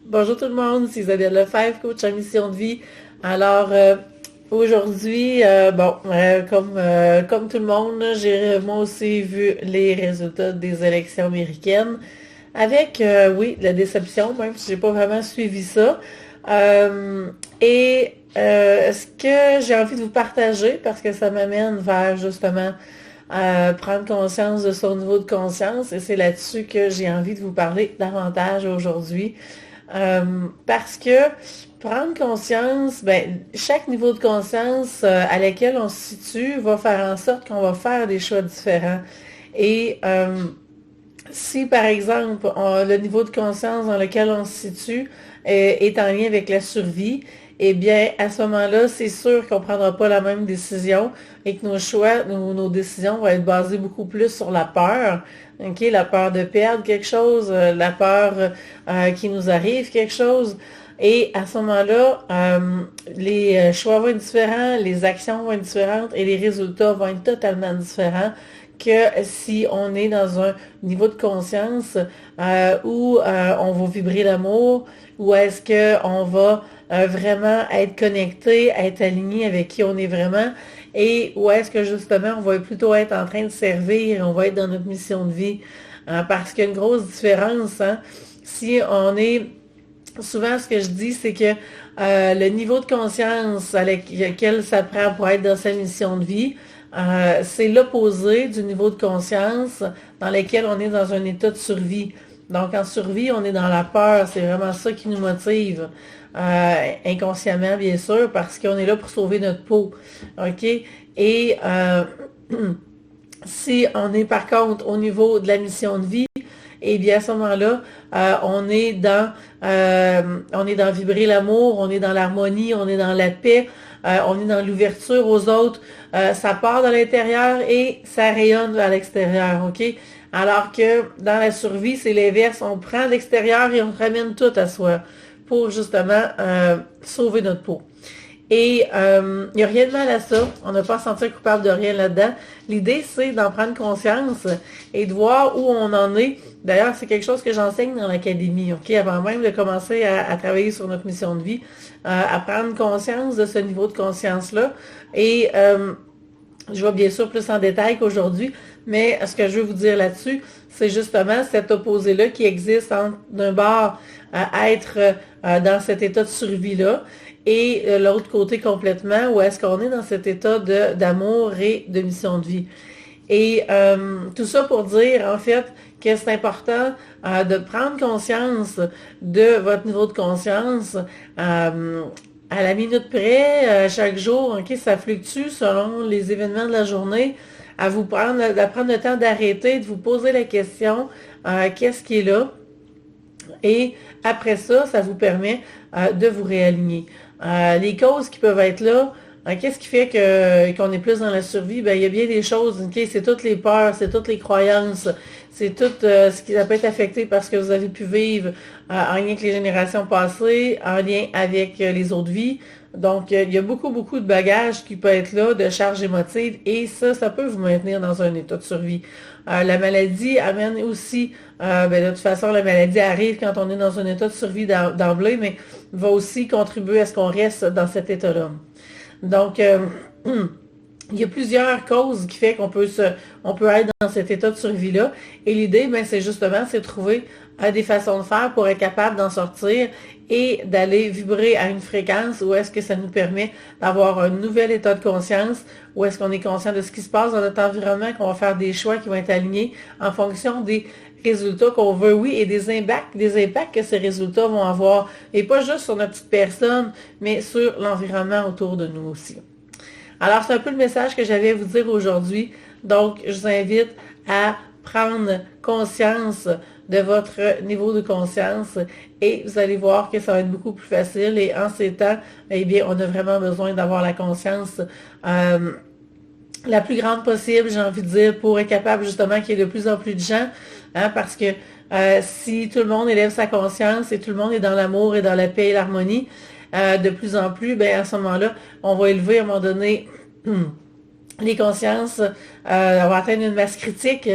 Bonjour tout le monde, c'est Isabelle Lefebvre, coach en mission de vie. Alors aujourd'hui, comme tout le monde, là, j'ai moi aussi vu les résultats des élections américaines avec, oui, de la déception, même si j'ai pas vraiment suivi ça. Ce que j'ai envie de vous partager, parce que ça m'amène vers justement prendre conscience de son niveau de conscience, et c'est là-dessus que j'ai envie de vous parler davantage aujourd'hui. Parce que prendre conscience, ben, chaque niveau de conscience à laquelle on se situe va faire en sorte qu'on va faire des choix différents. Et si, par exemple, le niveau de conscience dans lequel on se situe est en lien avec la survie, eh bien, à ce moment-là, c'est sûr qu'on ne prendra pas la même décision et que nos choix, nos décisions vont être basées beaucoup plus sur la peur. OK? La peur de perdre quelque chose, la peur qu'il nous arrive quelque chose. Et à ce moment-là, les choix vont être différents, les actions vont être différentes et les résultats vont être totalement différents que si on est dans un niveau de conscience où on va vibrer l'amour, ou est-ce qu'on va vraiment être connecté, être aligné avec qui on est vraiment, et où est-ce que justement on va plutôt être en train de servir, on va être dans notre mission de vie. Parce qu'il y a une grosse différence. Hein? Si on est souvent, ce que je dis, c'est que le niveau de conscience à lequel ça prend pour être dans sa mission de vie, c'est l'opposé du niveau de conscience dans lequel on est dans un état de survie. Donc, en survie, on est dans la peur. C'est vraiment ça qui nous motive. Inconsciemment, bien sûr, parce qu'on est là pour sauver notre peau. OK? Et si on est par contre au niveau de la mission de vie, et bien à ce moment-là, on est dans vibrer l'amour, on est dans l'harmonie, on est dans la paix, on est dans l'ouverture aux autres. Ça part de l'intérieur et ça rayonne à l'extérieur, ok? Alors que dans la survie, c'est l'inverse. On prend l'extérieur et on ramène tout à soi pour justement sauver notre peau. Et il n'y a rien de mal à ça. On n'a pas à se sentir coupable de rien là-dedans. L'idée, c'est d'en prendre conscience et de voir où on en est. D'ailleurs, c'est quelque chose que j'enseigne dans l'académie, ok? Avant même de commencer à travailler sur notre mission de vie, à prendre conscience de ce niveau de conscience-là. Et je vais bien sûr plus en détail qu'aujourd'hui, mais ce que je veux vous dire là-dessus, c'est justement cet opposé-là qui existe entre d'un bord être dans cet état de survie-là et l'autre côté complètement où est-ce qu'on est dans cet état d'amour et de mission de vie. Et tout ça pour dire, en fait, que c'est important de prendre conscience de votre niveau de conscience à la minute près, chaque jour, ok, ça fluctue selon les événements de la journée, d'apprendre le temps d'arrêter, de vous poser la question, qu'est-ce qui est là? Et après ça, ça vous permet de vous réaligner. Les causes qui peuvent être là, qu'est-ce qui fait qu'on est plus dans la survie? Ben, il y a bien des choses, ok? C'est toutes les peurs, c'est toutes les croyances, c'est tout ce qui peut être affecté parce que vous avez pu vivre en lien avec les générations passées, en lien avec les autres vies. Donc, il y a beaucoup, beaucoup de bagages qui peuvent être là, de charges émotives, et ça peut vous maintenir dans un état de survie. La maladie amène aussi, de toute façon, la maladie arrive quand on est dans un état de survie d'emblée, mais va aussi contribuer à ce qu'on reste dans cet état-là. Donc, il y a plusieurs causes qui fait on peut être dans cet état de survie-là. Et l'idée, ben, c'est de trouver des façons de faire pour être capable d'en sortir et d'aller vibrer à une fréquence où est-ce que ça nous permet d'avoir un nouvel état de conscience, où est-ce qu'on est conscient de ce qui se passe dans notre environnement, qu'on va faire des choix qui vont être alignés en fonction des résultats qu'on veut, oui, et des impacts que ces résultats vont avoir, et pas juste sur notre petite personne, mais sur l'environnement autour de nous aussi. Alors, c'est un peu le message que j'avais à vous dire aujourd'hui. Donc, je vous invite à prendre conscience de votre niveau de conscience et vous allez voir que ça va être beaucoup plus facile. Et en ces temps, eh bien, on a vraiment besoin d'avoir la conscience la plus grande possible, j'ai envie de dire, pour être capable justement qu'il y ait de plus en plus de gens, hein, parce que si tout le monde élève sa conscience et tout le monde est dans l'amour et dans la paix et l'harmonie, de plus en plus, ben à ce moment-là, on va élever à un moment donné les consciences vont atteindre une masse critique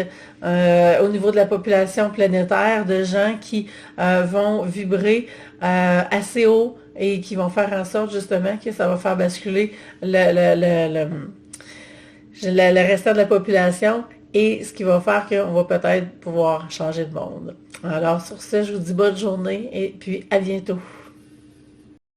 au niveau de la population planétaire de gens qui vont vibrer assez haut et qui vont faire en sorte justement que ça va faire basculer le restant de la population et ce qui va faire qu'on va peut-être pouvoir changer de monde. Alors sur ce, je vous dis bonne journée et puis à bientôt.